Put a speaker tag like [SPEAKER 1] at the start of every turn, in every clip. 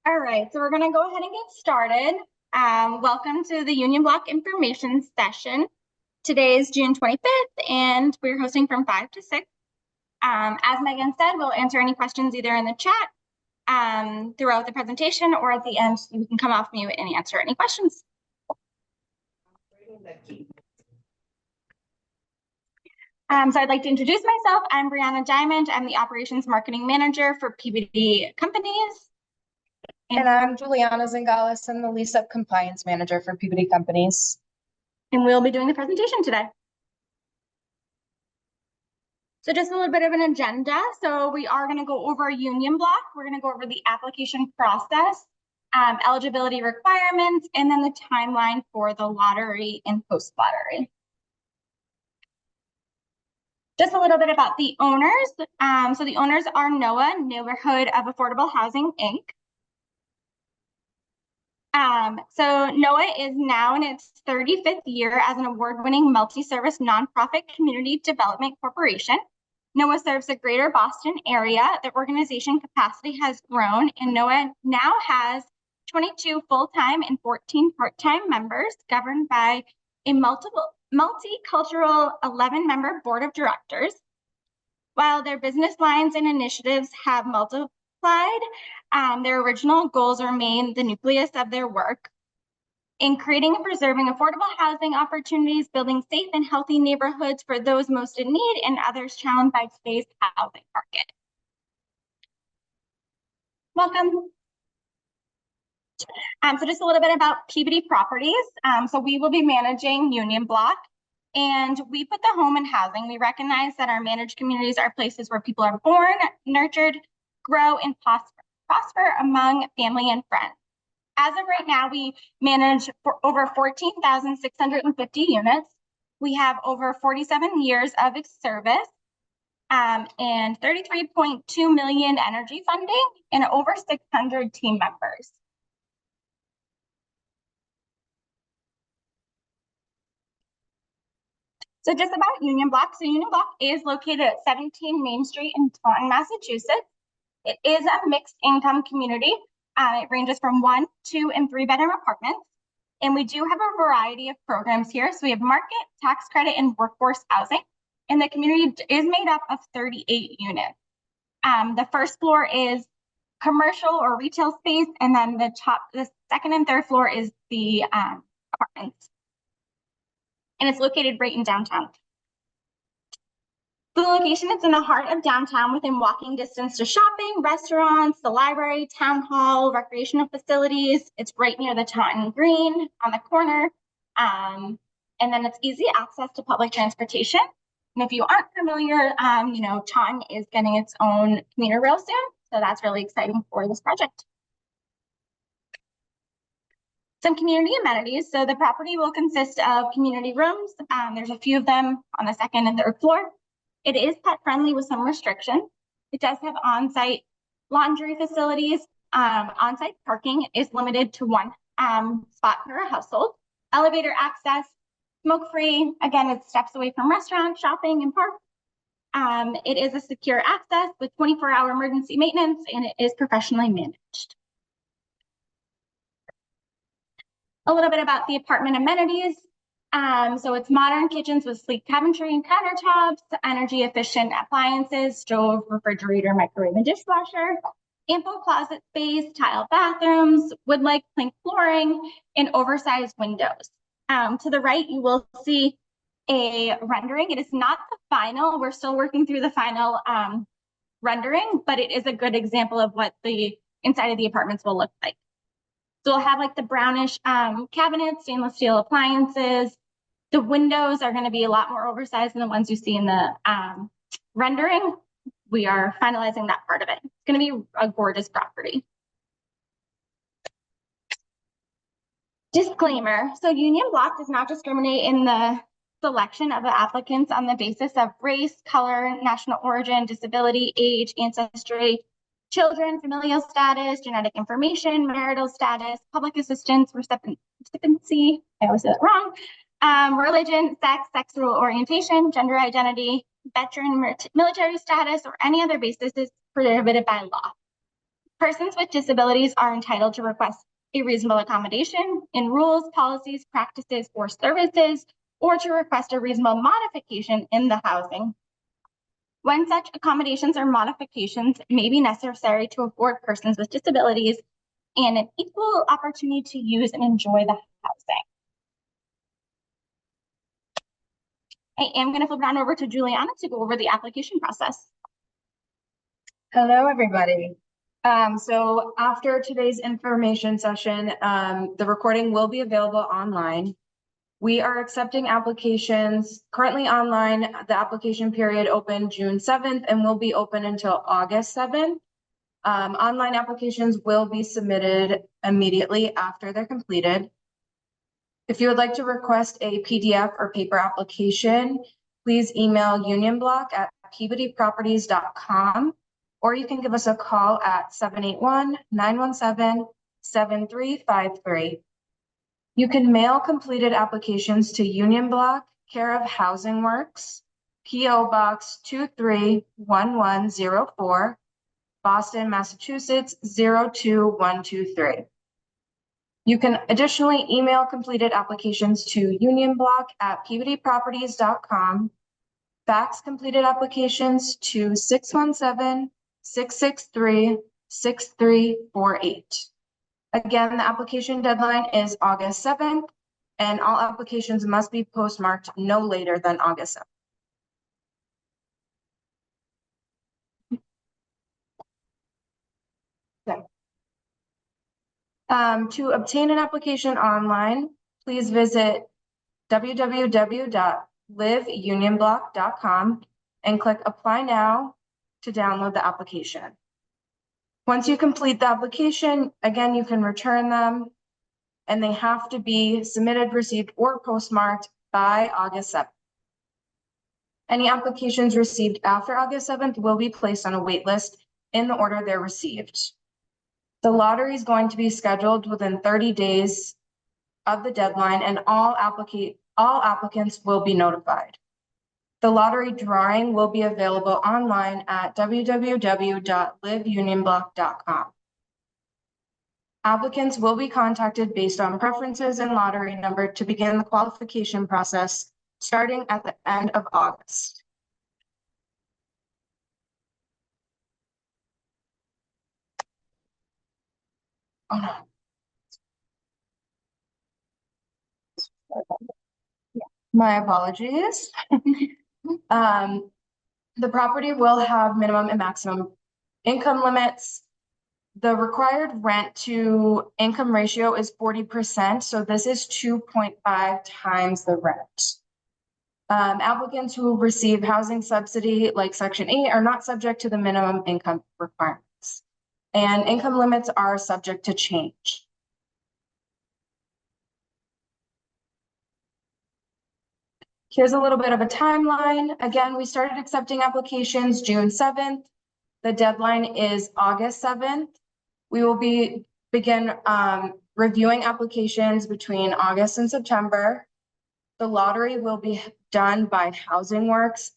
[SPEAKER 1] All right, so we're going to go ahead and get started. Welcome to the Union Block information session. Today is June 25th, and we're hosting from 5 to 6. As Megan said, we'll answer any questions either in the chat throughout the presentation, or at the end, you can come off mute and answer any questions. So I'd like to introduce myself. I'm Brianna Diamond. I'm the Operations Marketing Manager for Peabody Companies.
[SPEAKER 2] And I'm Juliana Zingales. I'm the Lease-Up Compliance Manager for Peabody Companies.
[SPEAKER 1] And we'll be doing the presentation today. So just a little bit of an agenda. So we are going to go over Union Block. We're going to go over the application process, eligibility requirements, and then the timeline for the lottery and post-lottery. Just a little bit about the owners. So the owners are NOAA, Neighborhood of Affordable Housing, Inc. So NOAA is now in its 35th year as an award-winning multi-service nonprofit community development corporation. NOAA serves the greater Boston area. The organization capacity has grown, and NOAA now has 22 full-time and 14 part-time members governed by a multicultural 11-member board of directors. While their business lines and initiatives have multiplied, their original goals remain the nucleus of their work in creating and preserving affordable housing opportunities, building safe and healthy neighborhoods for those most in need and others challenged by today's housing market. Welcome. So just a little bit about Peabody Properties. So we will be managing Union Block, and we put the home in housing. We recognize that our managed communities are places where people are born, nurtured, grow, and prosper among family and friends. As of right now, we manage for over 14,650 units. We have over 47 years of service and 33.2 million energy funding and over 600 team members. So just about Union Block. So Union Block is located at 17 Main Street in Taunton, Massachusetts. It is a mixed income community. It ranges from 1, 2, and 3 bedroom apartments. And we do have a variety of programs here. So we have market, tax credit, and workforce housing. And the community is made up of 38 units. The first floor is commercial or retail space. And then the second and third floor is the apartments. And it's located right in downtown. The location is in the heart of downtown within walking distance to shopping, restaurants, the library, town hall, recreational facilities. It's right near the Taunton Green on the corner. And then it's easy access to public transportation. And if you aren't familiar, Taunton is getting its own commuter rail soon. So that's really exciting for this project. Some community amenities. So the property will consist of community rooms. There's a few of them on the second and third floor. It is pet friendly with some restrictions. It does have on-site laundry facilities. On-site parking is limited to 1 spot per household. Elevator access, smoke-free. Again, it's steps away from restaurants, shopping, and park. It is a secure access with 24-hour emergency maintenance, and it is professionally managed. A little bit about the apartment amenities. So it's modern kitchens with sleek cabinetry and countertops, energy efficient appliances, stove, refrigerator, microwave, and dishwasher, ample closet space, tile bathrooms, wood-like plank flooring, and oversized windows. To the right, you will see a rendering. It is not the final. We're still working through the final rendering, but it is a good example of what the inside of the apartments will look like. So we'll have like the brownish cabinets, stainless steel appliances. The windows are going to be a lot more oversized than the ones you see in the rendering. We are finalizing that part of it. It's going to be a gorgeous property. Disclaimer. So Union Block does not discriminate in the selection of the applicants on the basis of race, color, national origin, disability, age, ancestry, children, familial status, genetic information, marital status, public assistance, recipiency, I always say that wrong, religion, sex, sexual orientation, gender identity, veteran, military status, or any other basis is prohibited by law. Persons with disabilities are entitled to request a reasonable accommodation in rules, policies, practices, or services, or to request a reasonable modification in the housing. When such accommodations or modifications may be necessary to afford persons with disabilities and an equal opportunity to use and enjoy the housing. I am going to flip it on over to Juliana to go over the application process.
[SPEAKER 2] Hello, everybody. So after today's information session, the recording will be available online. We are accepting applications currently online. The application period opened June 7th and will be open until August 7th. Online applications will be submitted immediately after they're completed. If you would like to request a PDF or paper application, please email unionblock@peabodyproperties.com, or you can give us a call at 781-917-7353. You can mail completed applications to Union Block, care of Housing Works, P.O. Box 231104, Boston, Massachusetts 02123. You can additionally email completed applications to unionblock@peabodyproperties.com, fax completed applications to 617-663-6348. Again, the application deadline is August 7th, and all applications must be postmarked no later than August 7th. Okay. To obtain an application online, please visit www.liveunionblock.com and click Apply Now to download the application. Once you complete the application, again, you can return them, and they have to be submitted, received, or postmarked by August 7th. Any applications received after August 7th will be placed on a wait list in the order they're received. The lottery is going to be scheduled within 30 days of the deadline, and all applicants will be notified. The lottery drawing will be available online at www.liveunionblock.com. Applicants will be contacted based on preferences and lottery number to begin the qualification process starting at the end of August. Oh no. My apologies. The property will have minimum and maximum income limits. The required rent to income ratio is 40%, so this is 2.5 times the rent. Applicants who receive housing subsidy like Section 8 are not subject to the minimum income requirements, and income limits are subject to change. Here's a little bit of a timeline. Again, we started accepting applications June 7th. The deadline is August 7th. We will begin reviewing applications between August and September. The lottery will be done by Housing Works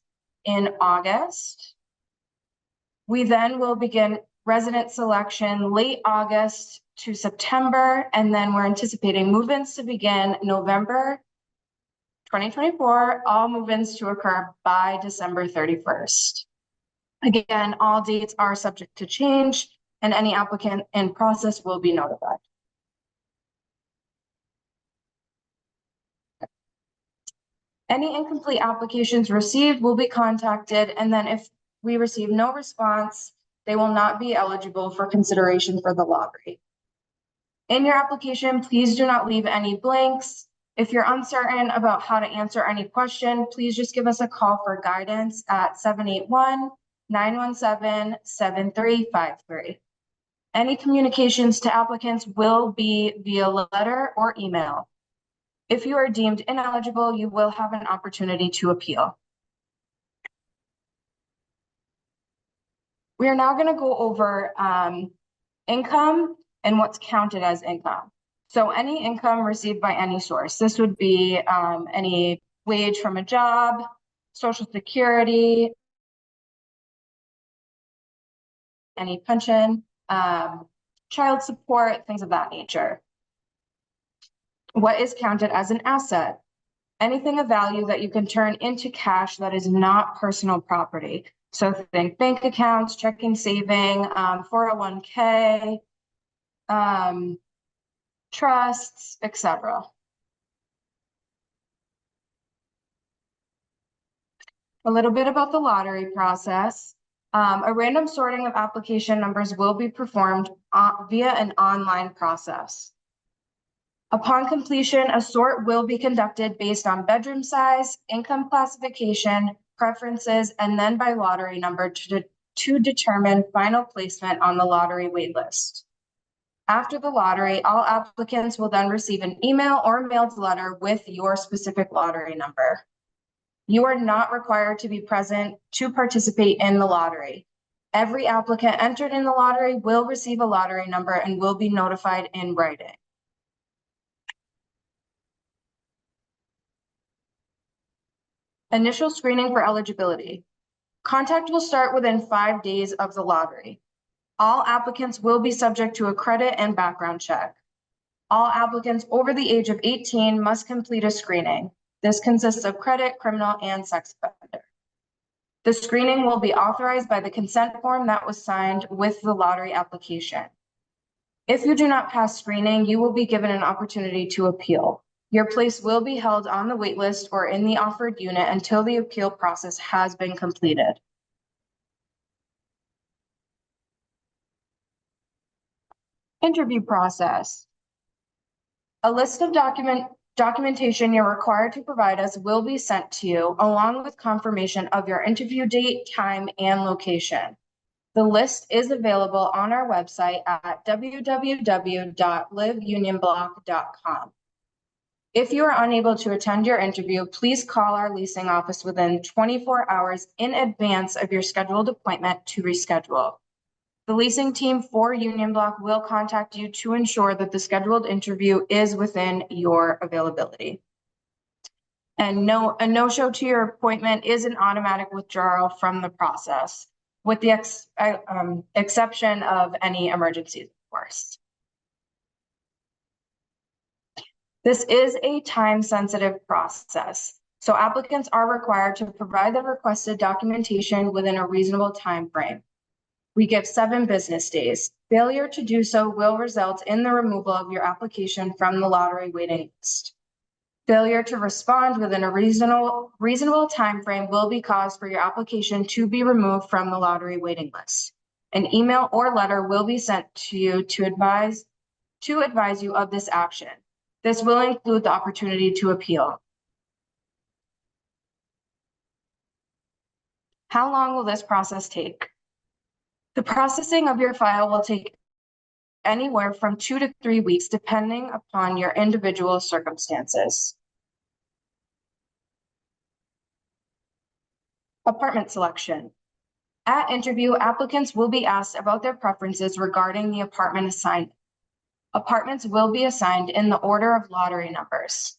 [SPEAKER 2] in August. We then will begin resident selection late August to September, and then we're anticipating move-ins to begin November 2024, all move-ins to occur by December 31st. Again, all dates are subject to change, and any applicant in process will be notified. Any incomplete applications received will be contacted, and then if we receive no response, they will not be eligible for consideration for the lottery. In your application, please do not leave any blanks. If you're uncertain about how to answer any question, please just give us a call for guidance at 781-917-7353. Any communications to applicants will be via letter or email. If you are deemed ineligible, you will have an opportunity to appeal. We are now going to go over income and what's counted as income. So any income received by any source. This would be any wage from a job, Social Security, any pension, child support, things of that nature. What is counted as an asset? Anything of value that you can turn into cash that is not personal property. So think bank accounts, checking, saving, 401k, trusts, etc. A little bit about the lottery process. A random sorting of application numbers will be performed via an online process. Upon completion, a sort will be conducted based on bedroom size, income classification, preferences, and then by lottery number to determine final placement on the lottery waitlist. After the lottery, all applicants will then receive an email or mailed letter with your specific lottery number. You are not required to be present to participate in the lottery. Every applicant entered in the lottery will receive a lottery number and will be notified in writing. Initial screening for eligibility. Contact will start within 5 days of the lottery. All applicants will be subject to a credit and background check. All applicants over the age of 18 must complete a screening. This consists of credit, criminal, and sex offender. The screening will be authorized by the consent form that was signed with the lottery application. If you do not pass screening, you will be given an opportunity to appeal. Your place will be held on the wait list or in the offered unit until the appeal process has been completed. Interview process. A list of documentation you're required to provide us will be sent to you along with confirmation of your interview date, time, and location. The list is available on our website at www.liveunionblock.com. If you are unable to attend your interview, please call our leasing office within 24 hours in advance of your scheduled appointment to reschedule. The leasing team for Union Block will contact you to ensure that the scheduled interview is within your availability. And a no-show to your appointment is an automatic withdrawal from the process, with the exception of any emergencies, of course. This is a time-sensitive process, so applicants are required to provide the requested documentation within a reasonable time frame. We give 7 business days. Failure to do so will result in the removal of your application from the lottery waiting list. Failure to respond within a reasonable time frame will be cause for your application to be removed from the lottery waiting list. An email or letter will be sent to you to advise you of this action. This will include the opportunity to appeal. How long will this process take? The processing of your file will take anywhere from 2 to 3 weeks, depending upon your individual circumstances. Apartment selection. At interview, applicants will be asked about their preferences regarding the apartment assignment. Apartments will be assigned in the order of lottery numbers.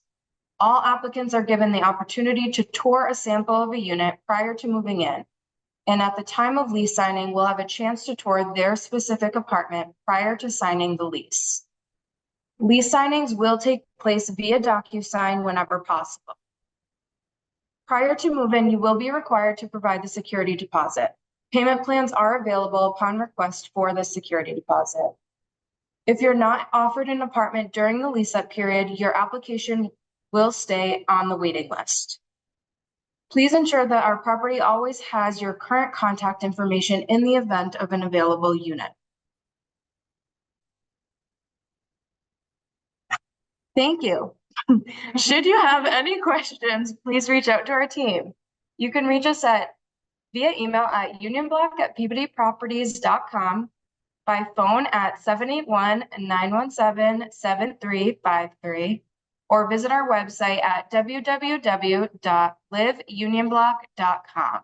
[SPEAKER 2] All applicants are given the opportunity to tour a sample of a unit prior to moving in. And at the time of lease signing, will have a chance to tour their specific apartment prior to signing the lease. Lease signings will take place via DocuSign whenever possible. Prior to move-in, you will be required to provide the security deposit. Payment plans are available upon request for the security deposit. If you're not offered an apartment during the lease-up period, your application will stay on the waiting list. Please ensure that our property always has your current contact information in the event of an available unit. Thank you. Should you have any questions, please reach out to our team. You can reach us via email at unionblock@peabodyproperties.com, by phone at 781-917-7353, or visit our website at www.liveunionblock.com.